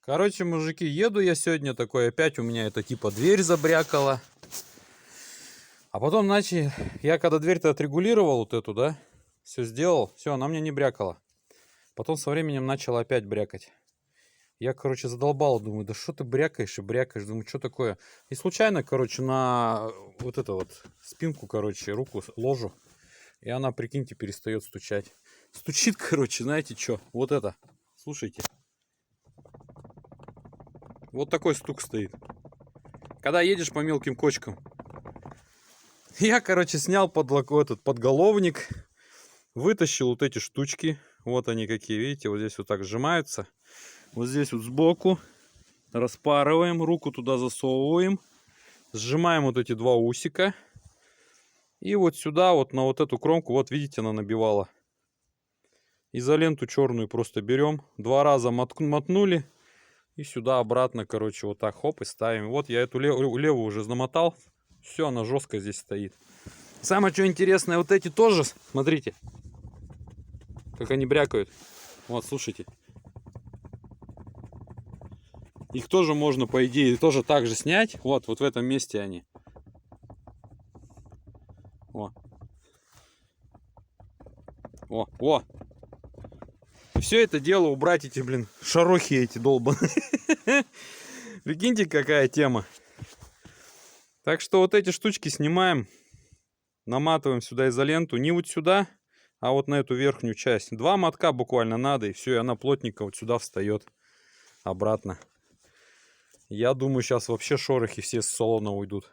Короче, мужики, еду я сегодня такой, опять у меня это типа дверь забрякала. А потом, значит, я когда дверь-то отрегулировал вот эту, да, все сделал, все, она мне не брякала. Потом со временем начала опять брякать. Я, короче, задолбал, думаю, да что ты брякаешь и брякаешь, думаю, что такое. И случайно, короче, на вот это вот спинку, короче, руку ложу, и она, прикиньте, перестает стучать. Стучит, короче, знаете что, вот это, слушайте. Вот такой стук стоит. Когда едешь по мелким кочкам. Я, короче, снял этот подголовник, вытащил вот эти штучки. Вот они какие, видите, вот здесь вот так сжимаются. Вот здесь вот сбоку распарываем, руку туда засовываем. Сжимаем вот эти два усика. И вот сюда, вот на вот эту кромку, вот видите, она набивала. Изоленту черную просто берем. Два раза мотнули. И сюда обратно, короче, вот так, хоп, и ставим. Вот я эту левую уже намотал. Все, она жестко здесь стоит. Самое что интересное, вот эти тоже, смотрите, как они брякают. Вот, слушайте. Их тоже можно, по идее, тоже так же снять. Вот в этом месте они. О. О, о. И все это дело убрать эти, блин, шарохи эти долбаные. Прикиньте, какая тема. Так что вот эти штучки снимаем. Наматываем сюда изоленту. Не вот сюда, а вот на эту верхнюю часть. Два мотка буквально надо, и все, и она плотненько вот сюда встает. Обратно. Я думаю, сейчас вообще шорохи все с салона уйдут.